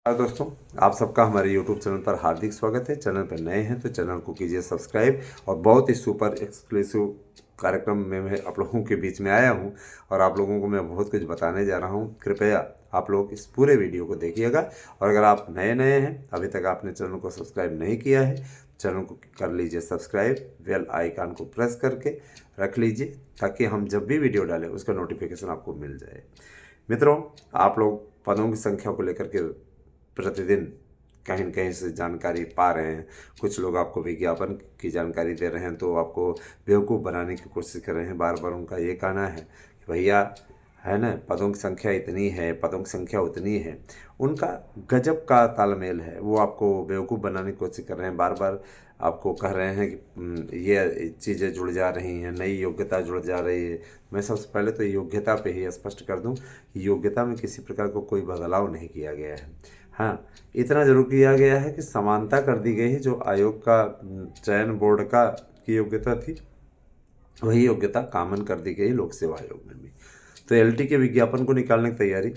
दोस्तों, आप सबका हमारे YouTube चैनल पर हार्दिक स्वागत है। चैनल पर नए हैं तो चैनल को कीजिए सब्सक्राइब। और बहुत ही सुपर एक्सक्लूसिव कार्यक्रम में मैं आप लोगों के बीच में आया हूं और आप लोगों को मैं बहुत कुछ बताने जा रहा हूं। कृपया आप लोग इस पूरे वीडियो को देखिएगा। और अगर आप नए हैं, अभी तक आपने चैनल को सब्सक्राइब नहीं किया है, चैनल को कर लीजिए सब्सक्राइब, बेल आइकन को प्रेस करके रख लीजिए ताकि हम जब भी वीडियो डालें उसका नोटिफिकेशन आपको मिल जाए। मित्रों, आप लोग पदों की संख्या को लेकर के प्रतिदिन कहीं न कहीं से जानकारी पा रहे हैं। कुछ लोग आपको विज्ञापन की जानकारी दे रहे हैं तो आपको बेवकूफ़ बनाने की कोशिश कर रहे हैं। बार बार उनका ये कहना है कि भैया, है ना, पदों की संख्या इतनी है, पदों की संख्या उतनी है। उनका गजब का तालमेल है। वो आपको बेवकूफ़ बनाने की कोशिश कर रहे हैं। बार बार आपको कह रहे हैं कि ये चीज़ें जुड़ जा रही हैं, नई योग्यता जुड़ जा रही है। मैं सबसे पहले तो योग्यता पे ही स्पष्ट कर दूं कि योग्यता में किसी प्रकार को कोई बदलाव नहीं किया गया है। हाँ, इतना ज़रूर किया गया है कि समानता कर दी गई है। जो आयोग का चयन बोर्ड का की योग्यता थी, वही योग्यता कॉमन कर दी गई लोक सेवा आयोग में भी। तो एलटी के विज्ञापन को निकालने की तैयारी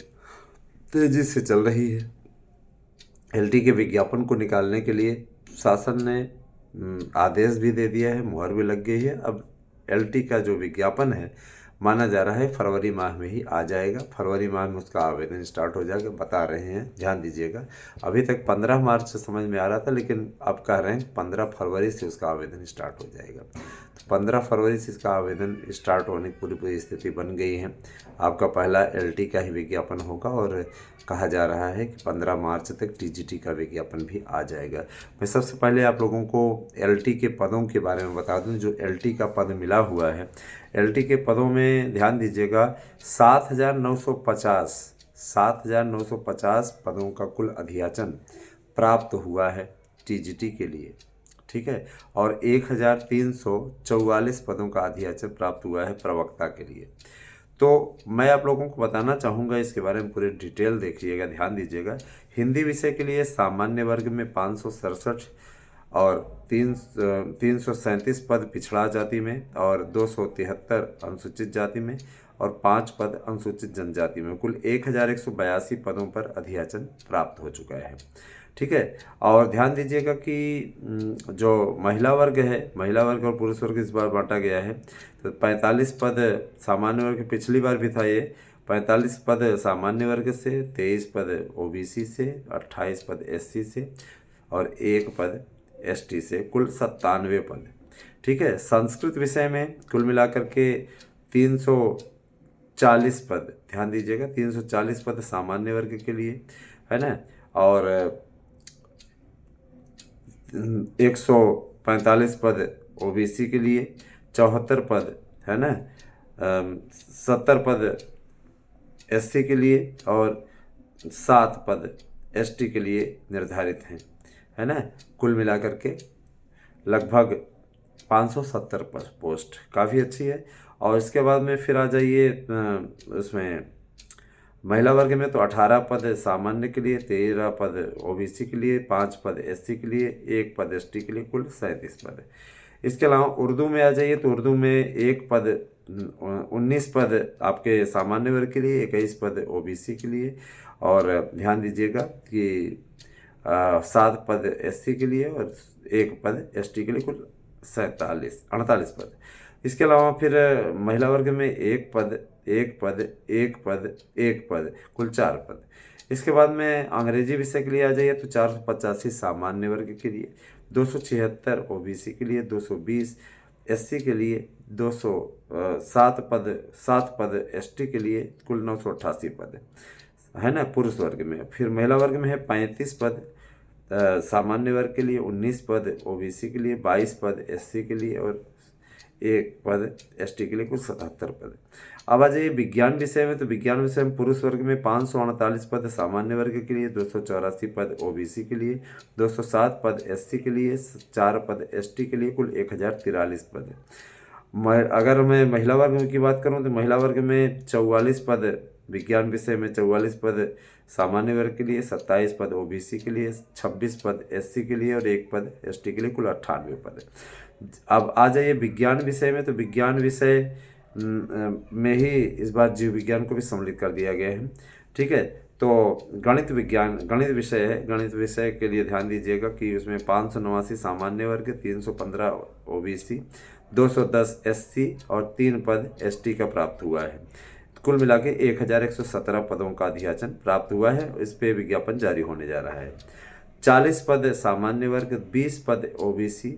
तेजी से चल रही है। एलटी के विज्ञापन को निकालने के लिए शासन ने आदेश भी दे दिया है, मुहर भी लग गई है। अब एलटी का जो विज्ञापन है, माना जा रहा है फरवरी माह में ही आ जाएगा। फरवरी माह में उसका आवेदन स्टार्ट हो जाएगा, बता रहे हैं, ध्यान दीजिएगा। अभी तक 15 मार्च से समझ में आ रहा था, लेकिन अब कह रहे हैं 15 फरवरी से उसका आवेदन स्टार्ट हो जाएगा। तो 15 फरवरी से इसका आवेदन स्टार्ट होने की पूरी स्थिति बन गई है। आपका पहला एलटी का ही विज्ञापन होगा और कहा जा रहा है कि 15 मार्च तक टीजीटी का विज्ञापन भी आ जाएगा। मैं सबसे पहले आप लोगों को एलटी के पदों के बारे में बता दूं। जो एलटी का पद मिला हुआ है, एलटी के पदों में ध्यान दीजिएगा, 7,950 पदों का कुल अधियाचन प्राप्त हुआ है टीजीटी के लिए, ठीक है। और 1,344 पदों का अधियाचन प्राप्त हुआ है प्रवक्ता के लिए। तो मैं आप लोगों को बताना चाहूँगा, इसके बारे में पूरी डिटेल देखिएगा, ध्यान दीजिएगा। हिंदी विषय के लिए सामान्य वर्ग में 567 और 337 पद पिछड़ा जाति में और 273 अनुसूचित जाति में और 5 पद अनुसूचित जनजाति में, कुल 1,182 पदों पर अधियाचन प्राप्त हो चुका है, ठीक है। और ध्यान दीजिएगा कि जो महिला वर्ग है, महिला वर्ग और पुरुष वर्ग इस बार बांटा गया है। तो 45 पद सामान्य वर्ग, पिछली बार भी था ये, 45 पद सामान्य वर्ग से, 23 पद ओबीसी से, 28 पद एससी से और 1 पद एसटी से, कुल 97 पद, ठीक है। संस्कृत विषय में कुल मिलाकर के 340 पद, ध्यान दीजिएगा, 340 पद सामान्य वर्ग के लिए, है ना। और 145 पद ओबीसी के लिए, 74 पद, है ना, 70 पद एससी के लिए और 7 पद एसटी के लिए निर्धारित हैं, है ना। कुल मिलाकर के लगभग 570 पोस्ट, काफ़ी अच्छी है। और इसके बाद में फिर आ जाइए उसमें महिला वर्ग में तो 18 पद सामान्य के लिए, 13 पद ओबीसी के लिए, 5 पद एससी के लिए, 1 पद एसटी के लिए, कुल 37 पद। इसके अलावा उर्दू में आ जाइए तो उर्दू में 1 पद 19 पद आपके सामान्य वर्ग के लिए, 21 पद ओबीसी के लिए और ध्यान दीजिएगा कि 7 पद एससी के लिए और 1 पद एसटी के लिए, कुल 48 पद। इसके अलावा फिर महिला वर्ग में 1 पद 1 पद 1 पद 1 पद, कुल 4 पद। इसके बाद में अंग्रेजी विषय के लिए आ जाइए तो 485 सामान्य वर्ग के लिए, 276 ओबीसी के लिए, 220 एससी के लिए, 7 पद एसटी के लिए, कुल 988 पद, है ना, पुरुष वर्ग में। फिर महिला वर्ग में है 35 पद सामान्य वर्ग के लिए, 19 पद ओबीसी के लिए, 22 पद एससी के लिए और 1 पद एसटी के लिए, कुल 77 पद। अब आ जाइए विज्ञान विषय में, तो विज्ञान विषय में पुरुष वर्ग में 538 पद सामान्य वर्ग के लिए, 284 पद ओबीसी के लिए, 207 पद एससी के लिए, 4 पद एसटी के लिए, कुल 1043 पद। अगर मैं महिला वर्ग की बात करूं तो महिला वर्ग में 44 पद विज्ञान विषय में, 44 पद सामान्य वर्ग के लिए, 27 पद ओबीसी के लिए, 26 पद एससी के लिए और 1 पद एसटी के लिए, कुल 98 पद। अब आ जाइए विज्ञान विषय में, तो विज्ञान विषय में ही इस बार जीव विज्ञान को भी सम्मिलित कर दिया गया है, ठीक है। तो तो गणित विज्ञान गणित विषय है। गणित विषय के लिए ध्यान दीजिएगा कि उसमें 589 सामान्य वर्ग, 315 ओबीसी, 210 एससी और 3 पद एसटी का प्राप्त हुआ है। कुल मिला के 1117 पदों का अधियाचन प्राप्त हुआ है। इस पे विज्ञापन जारी होने जा रहा है। 40 पद सामान्य वर्ग, 20 पद ओबीसी,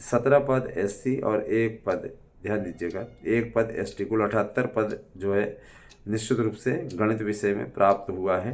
17 पद एससी और 1 पद, ध्यान दीजिएगा, 1 पद एसटी, कुल 78 पद जो है निश्चित रूप से गणित विषय में प्राप्त हुआ है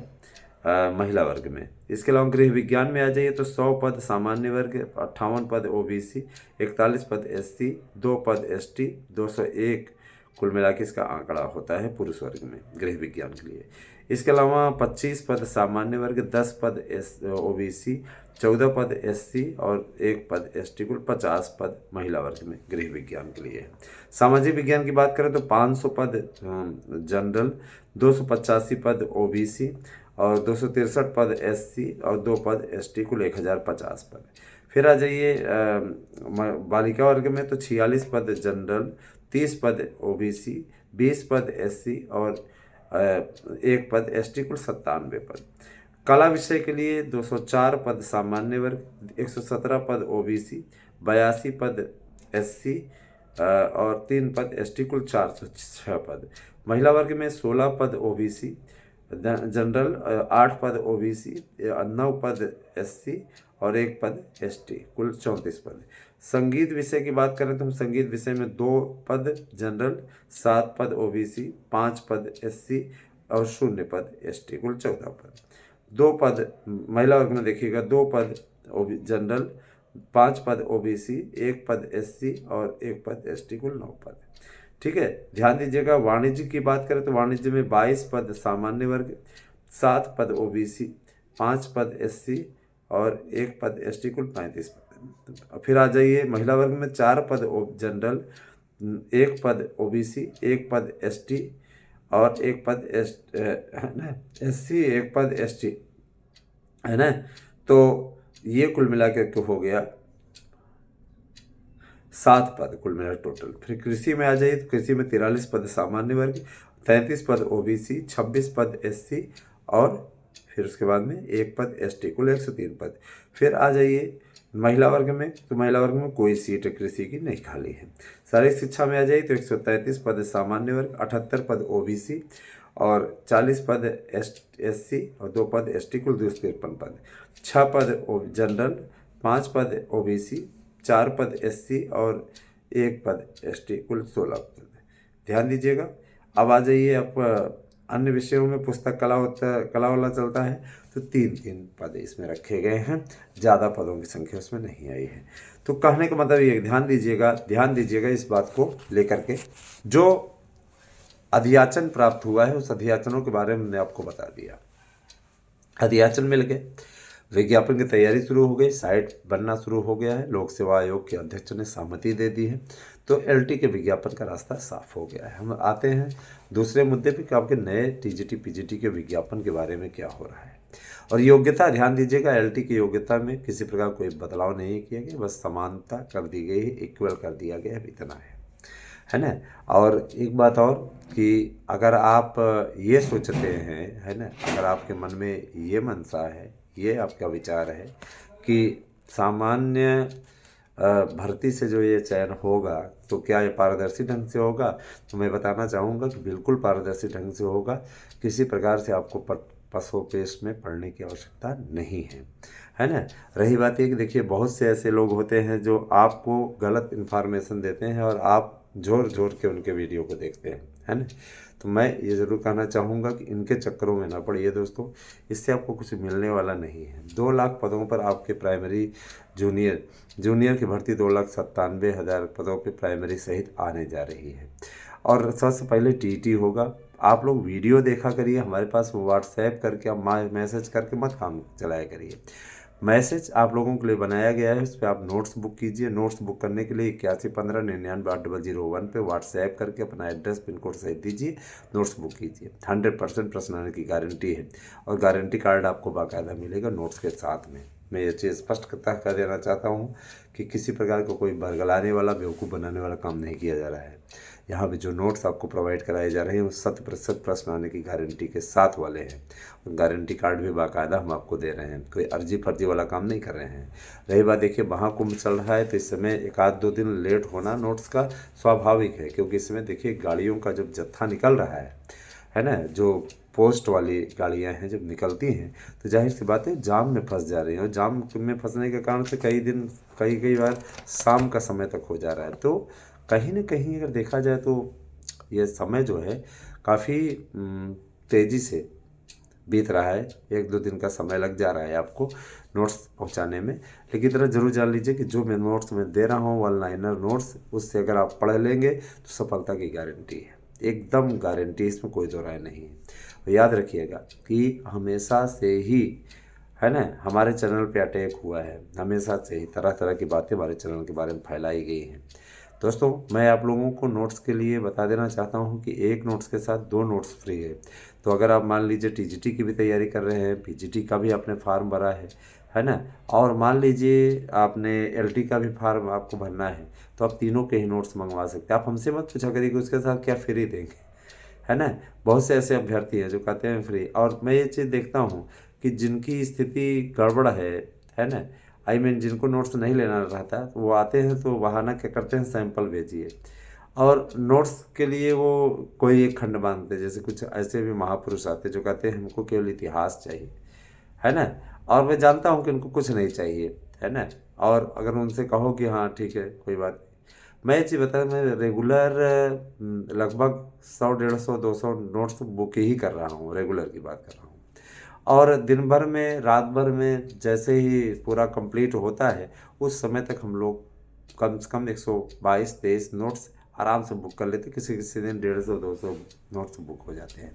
महिला वर्ग में। इसके अलावा गृह विज्ञान में आ जाइए तो 100 पद सामान्य वर्ग, 58 पद ओबीसी, 41 पद एससी, 2 पद एसटी, 201, कुल मिला के इसका आंकड़ा होता है पुरुष वर्ग में गृह विज्ञान के लिए। इसके अलावा 25 पद सामान्य वर्ग, 10 पद ओबीसी, 14 पद एससी और 1 पद एसटी, कुल 50 पद महिला वर्ग में गृह विज्ञान के लिए। सामाजिक विज्ञान की बात करें तो 500 पद जनरल, 285 पद ओबीसी और 263 पद एससी और 2 पद एसटी, कुल 1050 पद। फिर आ जाइए बालिका वर्ग में तो 46 पद जनरल, 30 पद ओबीसी, 20 पद एससी और 1 पद एसटी, कुल 97 पद। कला विषय के लिए 204 पद सामान्य वर्ग, 117 पद ओबीसी, 82 पद एससी और 3 पद एसटी, कुल 406 पद। महिला वर्ग में 16 पद ओबीसी जनरल, 8 पद ओबीसी, 9 पद एससी और 1 पद एसटी, कुल 34 पद। संगीत विषय की बात करें तो हम संगीत विषय में 2 पद जनरल, 7 पद ओबीसी, 5 पद एससी और 0 पद एसटी, कुल 14 पद। 2 पद महिला वर्ग में देखिएगा, 2 पद जनरल, 5 पद ओबीसी, 1 पद एससी और 1 पद एसटी, कुल 9 पद। ठीक है, ध्यान दीजिएगा। वाणिज्य की बात करें तो वाणिज्य में 22 पद सामान्य वर्ग, 7 पद ओबीसी, 5 पद एससी और 1 पद एसटी, कुल 35 पद। फिर आ जाइए महिला वर्ग में 4 पद जनरल, 1 पद ओबीसी, 1 पद एसटी और 1 पद एससी, 1 पद एसटी, है ना। तो ये कुल मिला के हो गया 7 पद कुल मिला टोटल। फिर कृषि में आ जाइए तो कृषि में 43 पद सामान्य वर्ग, 33 पद ओबीसी, 26 पद एससी और फिर उसके बाद में 1 पद एसटी, कुल 103 पद। फिर आ जाइए महिला वर्ग में तो महिला वर्ग में कोई सीट कृषि की नहीं खाली है। शारीरिक शिक्षा में आ जाइए तो 133 पद सामान्य वर्ग, 78 पद ओबीसी और 40 पद एससी और 2 पद एसटी, कुल 253 पद। 6 पद जनरल, 5 पद ओबीसी, 4 पद एससी और 1 पद एसटी, कुल 16 पद। ध्यान दीजिएगा। अब आ जाइए आप अन्य विषयों में पुस्तक कला वाला चलता है तो 3-3 पद इसमें रखे गए हैं, ज़्यादा पदों की संख्या उसमें नहीं आई है। तो कहने का मतलब ये ध्यान दीजिएगा इस बात को लेकर के, जो अधियाचन प्राप्त हुआ है उस अधियाचनों के बारे में मैंने आपको बता दिया। अधियाचन मिल गए, विज्ञापन की तैयारी शुरू हो गई, साइट बनना शुरू हो गया है, लोक सेवा आयोग के अध्यक्ष ने सहमति दे दी है, तो एलटी के विज्ञापन का रास्ता साफ हो गया है। हम आते हैं दूसरे मुद्दे पे कि आपके नए टीजीटी पीजीटी के विज्ञापन के बारे में क्या हो रहा है। और योग्यता, ध्यान दीजिएगा, एलटी की योग्यता में किसी प्रकार कोई बदलाव नहीं किया गया, बस समानता कर दी गई है, इक्वल कर दिया गया है, इतना है ना। और एक बात और कि अगर आप ये सोचते हैं, है ना, अगर आपके मन में ये मनसा है, ये आपका विचार है कि सामान्य भर्ती से जो ये चयन होगा तो क्या ये पारदर्शी ढंग से होगा, तो मैं बताना चाहूँगा कि बिल्कुल पारदर्शी ढंग से होगा। किसी प्रकार से आपको पसोपेश में पढ़ने की आवश्यकता नहीं है ना। रही बात ये कि देखिए, बहुत से ऐसे लोग होते हैं जो आपको गलत इन्फॉर्मेशन देते हैं और आप झोर के उनके वीडियो को देखते हैं, है ना। तो मैं ये ज़रूर कहना चाहूँगा कि इनके चक्करों में ना पड़िए दोस्तों, इससे आपको कुछ मिलने वाला नहीं है। 2 लाख पदों पर आपके प्राइमरी जूनियर की भर्ती 2,97,000 पदों पे प्राइमरी सहित आने जा रही है। और सबसे पहले टीटी होगा। आप लोग वीडियो देखा करिए, हमारे पास व्हाट्सएप करके आप मैसेज करके मत काम चलाया करिए। मैसेज आप लोगों के लिए बनाया गया है, उस पर आप नोट्स बुक कीजिए। नोट्स बुक करने के लिए 8115998001 पे व्हाट्सएप करके अपना एड्रेस पिन कोड सहित दीजिए, नोट्स बुक कीजिए। 100% प्रश्न आने की गारंटी है और गारंटी कार्ड आपको बाकायदा मिलेगा नोट्स के साथ में। मैं ये चीज़ स्पष्ट कर देना चाहता हूँ कि किसी प्रकार का कोई बरगलाने वाला, बेवकूफ़ बनाने वाला काम नहीं किया जा रहा है। यहाँ पे जो नोट्स आपको प्रोवाइड कराए जा रहे हैं वो 100% प्रश्न आने की गारंटी के साथ वाले हैं। गारंटी कार्ड भी बाकायदा हम आपको दे रहे हैं, कोई अर्जी फर्जी वाला काम नहीं कर रहे हैं। रही बात, देखिए महाकुंभ चल रहा है तो इस समय 1-2 दिन लेट होना नोट्स का स्वाभाविक है, क्योंकि इसमें देखिए गाड़ियों का जब जत्था निकल रहा है ना, जो पोस्ट वाली गाड़ियां हैं जब निकलती हैं तो जाहिर सी बात है जाम में फंस जा रही हैं, और जाम में फंसने के कारण से कई बार शाम का समय तक हो जा रहा है। तो कहीं ना कहीं अगर देखा जाए तो ये समय जो है काफ़ी तेज़ी से बीत रहा है। 1-2 दिन का समय लग जा रहा है आपको नोट्स पहुंचाने में, लेकिन इतना ज़रूर जान लीजिए कि जो मैं नोट्स में दे रहा हूँ वन लाइनर नोट्स, उससे अगर आप पढ़ लेंगे तो सफलता की गारंटी है, एकदम गारंटी, इसमें कोई दो राय नहीं है। तो याद रखिएगा कि हमेशा से ही है ना हमारे चैनल पे अटैक हुआ है, हमेशा से ही तरह तरह की बातें हमारे चैनल के बारे में फैलाई गई हैं। दोस्तों, मैं आप लोगों को नोट्स के लिए बता देना चाहता हूं कि एक नोट्स के साथ 2 नोट्स फ्री है। तो अगर आप मान लीजिए टीजीटी की भी तैयारी कर रहे हैं, पीजीटी का भी आपने फार्म भरा है ना, और मान लीजिए आपने एलटी का भी फार्म आपको भरना है, तो आप तीनों के ही नोट्स मंगवा सकते हैं। आप हमसे मत पूछा करिए कि उसके साथ क्या फ्री देंगे, है ना। बहुत से ऐसे अभ्यर्थी हैं जो कहते हैं फ्री, और मैं ये चीज़ देखता हूँ कि जिनकी स्थिति गड़बड़ है ना, आई मीन जिनको नोट्स नहीं लेना रहता तो वो आते हैं तो बहाना क्या करते हैं, सैंपल भेजिए, और नोट्स के लिए वो कोई एक खंड बांधते हैं। जैसे कुछ ऐसे भी महापुरुष आते हैं जो कहते हैं हमको केवल इतिहास चाहिए, है ना, और मैं जानता हूँ कि उनको कुछ नहीं चाहिए, है ना। और अगर उनसे कहो कि हाँ ठीक है कोई बात नहीं, मैं ये चीज़ बता, मैं रेगुलर लगभग 100, 150, 200 नोट्स बुक ही कर रहा हूँ, रेगुलर की बात कर रहा हूँ। और दिन भर में, रात भर में जैसे ही पूरा कंप्लीट होता है उस समय तक हम लोग कम से कम 122-23 नोट्स आराम से बुक कर लेते। किसी किसी दिन 150-200 नोट्स बुक हो जाते हैं,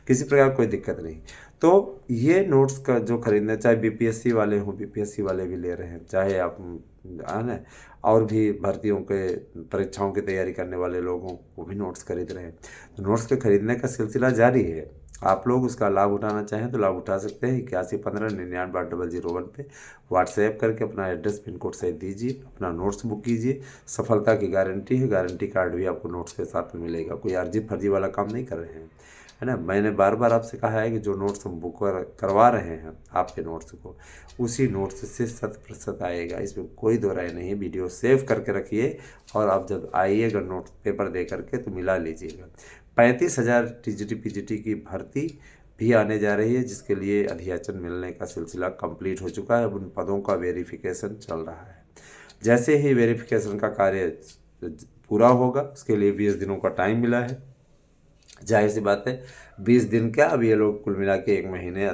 किसी प्रकार कोई दिक्कत नहीं। तो ये नोट्स का जो खरीदना, चाहे बीपीएससी वाले हों, बीपीएससी वाले भी ले रहे हैं, चाहे आप है ना और भी भर्तियों के परीक्षाओं की तैयारी करने वाले लोग हों, वो भी नोट्स खरीद रहे हैं। तो नोट्स के खरीदने का सिलसिला जारी है। आप लोग उसका लाभ उठाना चाहें तो लाभ उठा सकते हैं। 8115998001 पे व्हाट्सएप करके अपना एड्रेस पिन कोड सहित दीजिए, अपना नोट्स बुक कीजिए। सफलता की गारंटी है, गारंटी कार्ड भी आपको नोट्स के साथ में मिलेगा। कोई अर्जी फर्जी वाला काम नहीं कर रहे हैं, है ना। मैंने बार बार आपसे कहा है कि जो नोट्स हम बुक करवा रहे हैं आपके नोट्स को, उसी नोट्स से 100% आएगा, इसमें कोई दो राय नहीं है। वीडियो सेव करके रखिए और आप जब आइएगा नोट पेपर दे करके तो मिला लीजिएगा। 35,000 टीजीटी पीजीटी की भर्ती भी आने जा रही है, जिसके लिए अधियाचन मिलने का सिलसिला कंप्लीट हो चुका है। अब उन पदों का वेरिफिकेशन चल रहा है। जैसे ही वेरिफिकेशन का कार्य पूरा होगा, उसके लिए 20 दिनों का टाइम मिला है। जाहिर सी बात है 20 दिन क्या, अब ये लोग कुल मिला के 1 महीने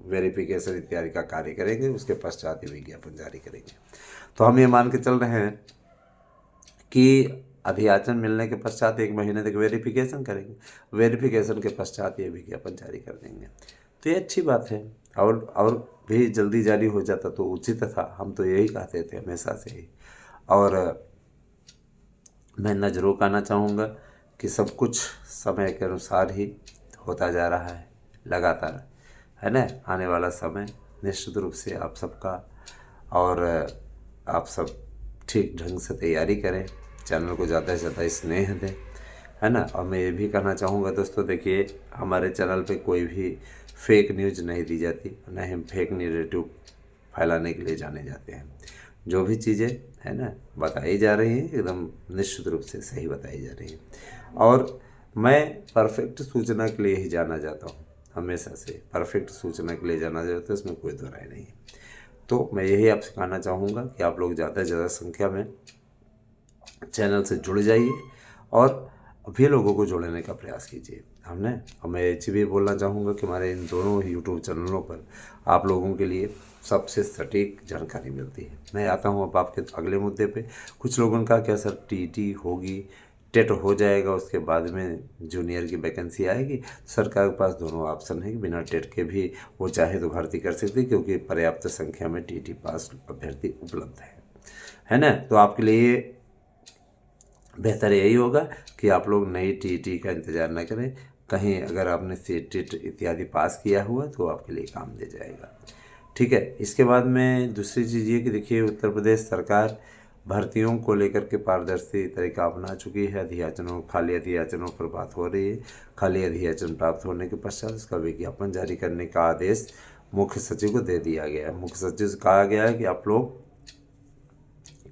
वेरिफिकेशन इत्यादि का कार्य करेंगे, उसके पश्चात ही विज्ञापन जारी करेंगे। तो हम ये मान के चल रहे हैं कि अधियाचन मिलने के पश्चात 1 महीने तक वेरिफिकेशन करेंगे, वेरिफिकेशन के पश्चात ये विज्ञापन जारी कर देंगे। तो ये अच्छी बात है, और भी जल्दी जारी हो जाता तो उचित था। हम तो यही कहते थे हमेशा से ही। और मैं न जरूर कहना चाहूँगा कि सब कुछ समय के अनुसार ही होता जा रहा है लगातार, है ना। आने वाला समय निश्चित रूप से आप सबका, और आप सब ठीक ढंग से तैयारी करें, चैनल को ज़्यादा से ज़्यादा स्नेह दें, है ना। और मैं ये भी कहना चाहूँगा दोस्तों, देखिए हमारे चैनल पे कोई भी फेक न्यूज़ नहीं दी जाती, न ही हम फेक नैरेटिव फैलाने के लिए जाने जाते हैं। जो भी चीज़ें है ना बताई जा रही हैं एकदम निश्चित रूप से सही बताई जा रही हैं, और मैं परफेक्ट सूचना के लिए ही जाना जाता हूँ, हमेशा से परफेक्ट सूचना के लिए जाना जाता है, इसमें कोई दो राय नहीं है। तो मैं यही आपसे कहना चाहूँगा कि आप लोग ज़्यादा से ज़्यादा संख्या में चैनल से जुड़ जाइए और भी लोगों को जोड़ने का प्रयास कीजिए हमने। और मैं ये भी बोलना चाहूँगा कि हमारे इन दोनों यूट्यूब चैनलों पर आप लोगों के लिए सबसे सटीक जानकारी मिलती है। मैं आता हूँ अब आपके अगले मुद्दे पे। कुछ लोगों का क्या सर टीटी होगी, टेट हो जाएगा, उसके बाद में जूनियर की वैकेंसी आएगी। सरकार के पास दोनों ऑप्शन है कि बिना टेट के भी वो चाहे तो भर्ती कर सकती है, क्योंकि पर्याप्त संख्या में टीटी पास अभ्यर्थी उपलब्ध है ना। तो आपके लिए बेहतर यही होगा कि आप लोग नई टीटी का इंतज़ार न करें। कहीं अगर आपने टेट इत्यादि पास किया हुआ तो आपके लिए काम दे जाएगा। ठीक है। इसके बाद में दूसरी चीज़ ये कि देखिए उत्तर प्रदेश सरकार भर्तियों को लेकर के पारदर्शी तरीका अपना चुकी है। अधियाचनों खाली अधियाचनों पर बात हो रही है। खाली अधियाचन प्राप्त होने के पश्चात उसका विज्ञापन जारी करने का आदेश मुख्य सचिव को दे दिया गया है। मुख्य सचिव से कहा गया है कि आप लोग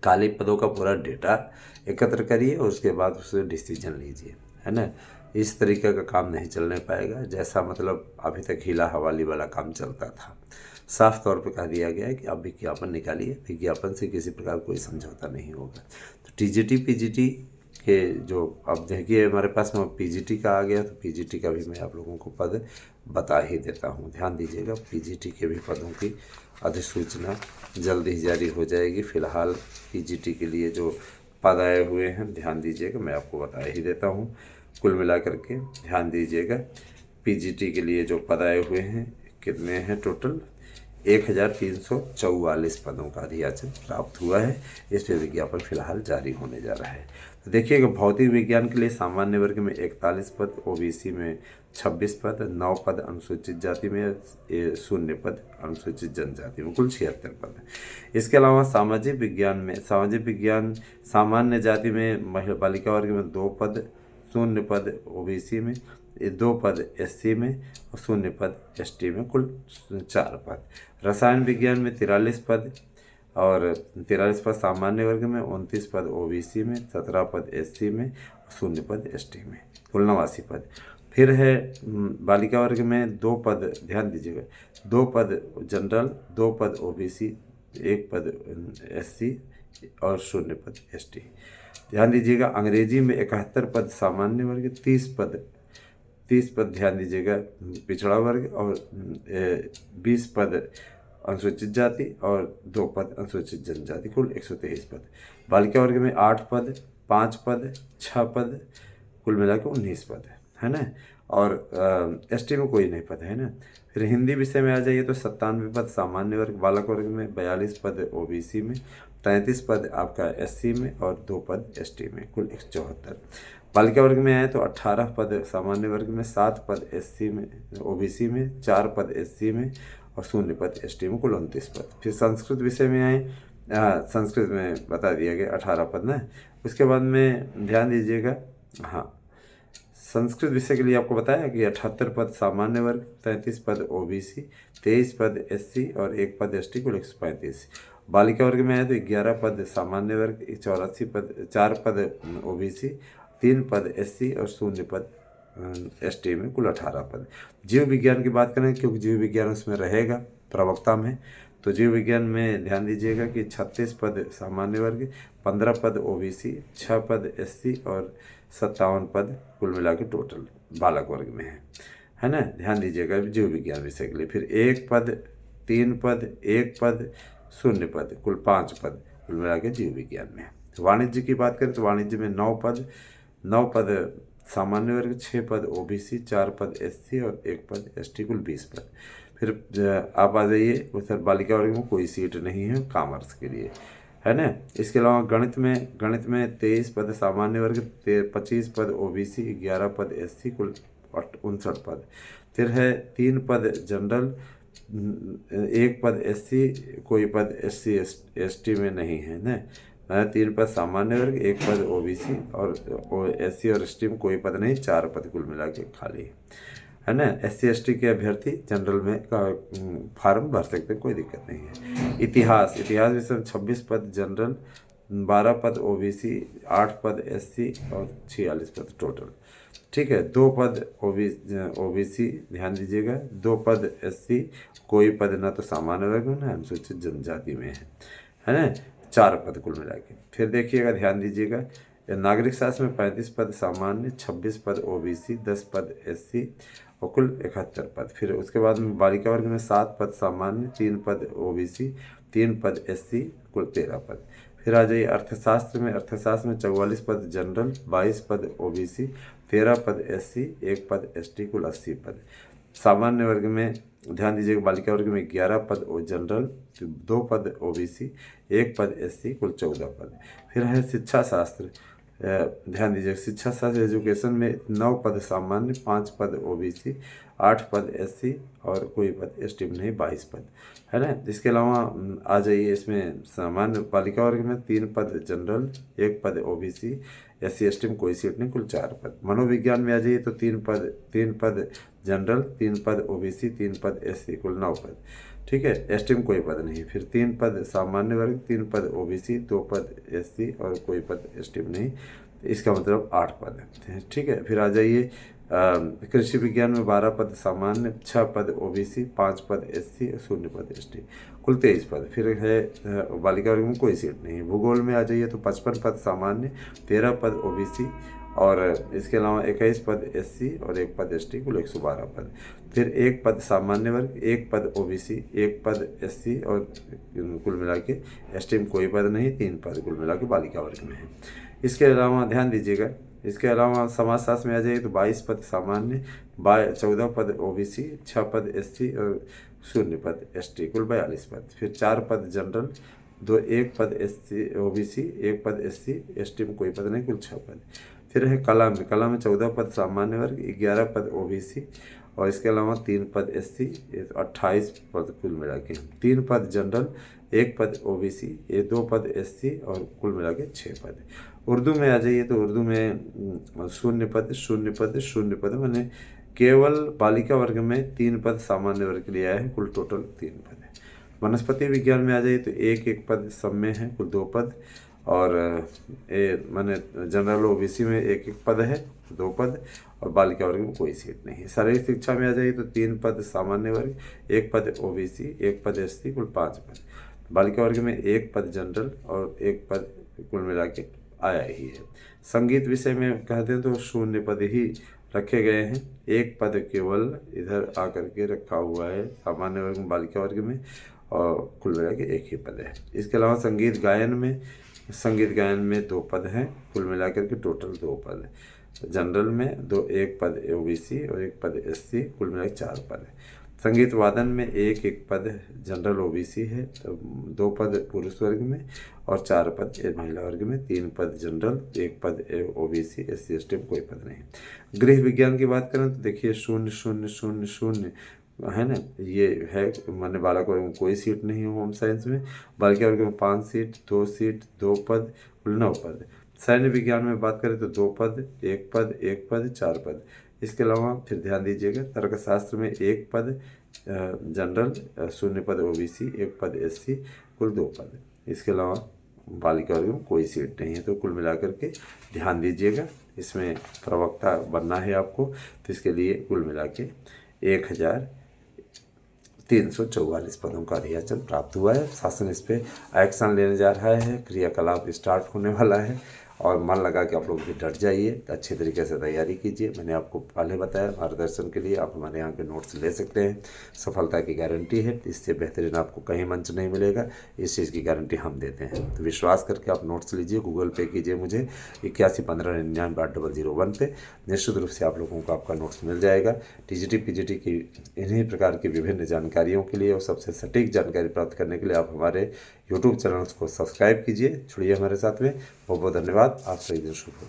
खाली पदों का पूरा डेटा एकत्र करिए और उसके बाद उससे डिसीजन लीजिए, है ना। इस तरीके का काम नहीं चलने पाएगा जैसा मतलब अभी तक हीला हवाली वाला काम चलता था। साफ तौर पर कह दिया गया है कि आप विज्ञापन निकालिए, विज्ञापन से किसी प्रकार कोई समझौता नहीं होगा। तो टीजीटी पीजीटी के जो अब देखिए हमारे पास में पीजीटी का आ गया, तो पीजीटी का भी मैं आप लोगों को पद बता ही देता हूँ। ध्यान दीजिएगा, पीजीटी के भी पदों की अधिसूचना जल्द ही जारी हो जाएगी। फिलहाल पीजीटी के लिए जो पद आए हुए हैं ध्यान दीजिएगा, मैं आपको बता ही देता हूँ। कुल मिलाकर के ध्यान दीजिएगा, पीजीटी के लिए जो पद आए हुए हैं कितने हैं टोटल 1344 पदों का अधियाचन प्राप्त हुआ है। इस पर विज्ञापन फिलहाल जारी होने जा रहा है। तो देखिएगा, भौतिक विज्ञान के लिए सामान्य वर्ग में 41 पद, ओबीसी में 26 पद, 9 पद अनुसूचित जाति में, 0 पद अनुसूचित जनजाति में, कुल 76 पद। इसके अलावा सामाजिक विज्ञान सामान्य जाति में महिला बालिका वर्ग में 2 पद, 0 पद ओबीसी में, 2 पद एससी में और 0 पद एसटी में, कुल 4 पद। रसायन विज्ञान में 43 पद और 43 पद सामान्य वर्ग में, 29 पद ओबीसी में, 17 पद एससी में और 0 पद एसटी में, कुल 89 पद। फिर है बालिका वर्ग में 2 पद, ध्यान दीजिएगा, 2 पद जनरल, 2 पद ओबीसी, 1 पद एससी और 0 पद एसटी। ध्यान दीजिएगा, अंग्रेजी में 71 पद सामान्य वर्ग, 30 पद ध्यान दीजिएगा पिछड़ा वर्ग और 20 पद अनुसूचित जाति और 2 पद अनुसूचित जनजाति, कुल 123 पद। बालिका वर्ग में 8 पद, 5 पद, 6 पद, कुल मिलाकर 19 पद है ना। और एसटी में कोई नहीं पद है ना। फिर हिंदी विषय में आ जाइए तो 97 पद सामान्य वर्ग, बालक वर्ग में 42 पद ओबीसी में, 33 पद आपका एससी में और 2 पद एसटी में, कुल 174। बालिका वर्ग में आए तो 18 पद सामान्य वर्ग में, 7 पद एससी में ओबीसी में, 4 पद एससी में और 0 पद एसटी में, कुल 29 पद। फिर संस्कृत विषय में आए, संस्कृत में बता दिया गया 18 पद ना। उसके बाद में ध्यान दीजिएगा, हाँ संस्कृत विषय के लिए आपको बताया कि 78 पद सामान्य वर्ग, 33 पद ओबीसी, 23 पद एससी और 1 पद एसटी, कुल 135। बालिका वर्ग में आए तो 11 पद सामान्य वर्ग, 84 पद, 4 पद ओबीसी, 3 पद एससी और 0 पद एसटी में, कुल 18 पद। जीव विज्ञान की बात करें क्योंकि जीव विज्ञान उसमें रहेगा प्रवक्ता में, तो जीव विज्ञान में ध्यान दीजिएगा कि 36 पद सामान्य वर्ग, 15 पद ओबीसी, 6 पद एससी और 57 पद कुल मिला के टोटल बालक वर्ग में है ना। ध्यान दीजिएगा जीव विज्ञान विषय के लिए। फिर 1 पद, 3 पद, 1 पद, 0 पद, कुल 5 पद कुल मिला के जीव विज्ञान में। वाणिज्य की बात करें तो वाणिज्य में 9 पद सामान्य वर्ग, 6 पद ओबीसी, 4 पद एससी और 1 पद एसटी, कुल 20 पद। फिर आप आ जाइए उधर बालिका वर्ग में कोई सीट नहीं है कॉमर्स के लिए, है ना। इसके अलावा गणित में 23 पद सामान्य वर्ग, 25 पद ओबीसी, 11 पद एससी, कुल 59 पद। फिर है 3 पद जनरल, 1 पद एससी, कोई पद एससी एसटी में नहीं है ना। 3 पद सामान्य वर्ग, 1 पद ओबीसी और एससी और एसटी में कोई पद नहीं, 4 पद कुल मिला के खाली है ना। एससी एसटी के अभ्यर्थी जनरल में का फार्म भर सकते हैं, कोई दिक्कत नहीं है। इतिहास विषय में 26 पद जनरल, 12 पद ओबीसी, 8 पद एससी और 46 पद टोटल, ठीक है। 2 पद ओबीसी ध्यान दीजिएगा, 2 पद एससी, कोई पद ना तो सामान्य वर्ग में ना अनुसूचित जनजाति में है ना। 4 पद कुल मिला के। फिर देखिएगा ध्यान दीजिएगा, नागरिक शास्त्र में 35 पद सामान्य, 26 पद ओबीसी, 10 पद एससी और कुल 71 पद। फिर उसके बाद में बालिका वर्ग में 7 पद सामान्य, 3 पद ओबीसी, 3 पद एससी, कुल 13 पद। फिर आ जाइए अर्थशास्त्र में 44 पद जनरल, 22 पद ओबीसी, 13 पद एससी, 1 पद एसटी, कुल 80 पद। सामान्य वर्ग में ध्यान दीजिएगा, बालिका वर्ग में 11 पद जनरल, 2 पद ओबीसी, 1 पद एससी, कुल 14 पद। फिर है शिक्षा शास्त्र, ध्यान दीजिए, शिक्षा शास्त्र एजुकेशन में 9 पद सामान्य, 5 पद ओबीसी, 8 पद एससी और कोई पद एसटी में नहीं, 22 पद है ना। इसके अलावा आ जाइए, इसमें सामान्य बालिका वर्ग में 3 पद जनरल, 1 पद ओबीसी, एससी एसटी में कोई सीट नहीं, कुल 4 पद। मनोविज्ञान में आ जाइए तो 3 पद जनरल, 3 पद ओबीसी, 3 पद एससी, कुल 9 पद। ठीक है, एसटी में कोई पद नहीं। फिर 3 पद सामान्य वर्ग, 3 पद ओबीसी, 2 पद एससी और कोई पद एसटी में नहीं, इसका मतलब 8 पद है। ठीक है, फिर आ जाइए कृषि विज्ञान में 12 पद सामान्य, 6 पद ओबीसी, 5 पद एससी और 0 पद एसटी, कुल 23 पद। फिर है बालिका वर्ग में कोई सीट नहीं। भूगोल में आ जाइए तो 55 पद सामान्य, 13 पद ओबीसी और इसके अलावा 21 पद एससी और 1 पद एसटी, कुल 112 पद। फिर 1 पद सामान्य वर्ग, 1 पद ओबीसी, 1 पद एससी और कुल मिला के एसटी में कोई पद नहीं, 3 पद कुल मिला के बालिका वर्ग में है। इसके अलावा ध्यान दीजिएगा, इसके अलावा समाजशास्त्र में आ जाइए तो 22 पद सामान्य, 14 पद ओबीसी, 6 पद एससी और 0 पद एसटी, कुल 42 पद। फिर 4 पद जनरल, 1 पद एससी ओबीसी, 1 पद एससी, एसटी में कोई पद नहीं, कुल 6 पद। फिर है कला में 14 पद सामान्य वर्ग, 11 पद ओबीसी और इसके अलावा 3 पद एससी, 28 पद कुल मिला के। 3 पद जनरल, 1 पद ओबीसी, 2 पद एससी और कुल मिला के 6 पद। उर्दू में आ जाइए तो उर्दू में 0 पद 0 पद 0 पद, मैंने केवल बालिका वर्ग में 3 पद सामान्य वर्ग के लिए आया है, कुल टोटल 3 पद है। वनस्पति विज्ञान में आ जाइए तो 1 पद सब में है, कुल 2 पद और मैंने जनरल ओबीसी में 1 पद है, 2 पद और बालिका वर्ग में कोई सीट नहीं है। शारीरिक शिक्षा में आ जाइए तो 3 पद सामान्य वर्ग, 1 पद ओबीसी, 1 पद एससी, कुल 5 पद। बालिका वर्ग में 1 पद जनरल और 1 पद कुल मिला के आया ही है। संगीत विषय में कहते हैं तो 0 पद ही रखे गए हैं, 1 पद केवल इधर आकर के रखा हुआ है सामान्य वर्ग में, बालिका वर्ग में और कुल मिला के 1 ही पद है। इसके अलावा संगीत गायन में 2 पद हैं, कुल मिलाकर के टोटल 2 पद है। जनरल में 1 पद ओबीसी और 1 पद एससी, कुल मिला के 4 पद है। संगीत वादन में 1 पद जनरल ओबीसी है, 2 पद पुरुष वर्ग में और 4 पद महिला वर्ग में, 3 पद जनरल, 1 पद ओबीसी, एससी एसटी में कोई पद नहीं। गृह विज्ञान की बात करें तो देखिए 0 0 0 0 है ना, ये है माने बालक वर्ग में कोई सीट नहीं है। होम साइंस में बालिका वर्ग में 5 सीट, 2 सीट, 2 पद, कुल 9 पद। सैन्य विज्ञान में बात करें तो 2 पद, 1 पद, 1 पद, 4 पद। इसके अलावा फिर ध्यान दीजिएगा, तर्कशास्त्र में 1 पद जनरल, 0 पद ओबीसी, 1 पद एससी, कुल 2 पद। इसके अलावा बालिका वर्ग में कोई सीट नहीं है। तो कुल मिलाकर के ध्यान दीजिएगा, इसमें प्रवक्ता बनना है आपको, तो इसके लिए कुल मिला के 1344 पदों का अधियाचन प्राप्त हुआ है। शासन इस पर एक्शन लेने जा रहा है, क्रियाकलाप स्टार्ट होने वाला है और मन लगा कि आप लोग भी डट जाइए, अच्छे तरीके से तैयारी कीजिए। मैंने आपको पहले बताया, मार्गदर्शन के लिए आप हमारे यहाँ के नोट्स ले सकते हैं, सफलता की गारंटी है, इससे बेहतरीन आपको कहीं मंच नहीं मिलेगा, इस चीज़ की गारंटी हम देते हैं। तो विश्वास करके आप नोट्स लीजिए, गूगल पे कीजिए मुझे 8115998001 पे, निश्चित रूप से आप लोगों को आपका नोट्स मिल जाएगा। टीजीटी पीजीटी की इन्हीं प्रकार की विभिन्न जानकारियों के लिए और सबसे सटीक जानकारी प्राप्त करने के लिए आप हमारे यूट्यूब चैनल को सब्सक्राइब कीजिए, जुड़िए हमारे साथ में। बहुत बहुत धन्यवाद, आप सभी दिन शुभ हो।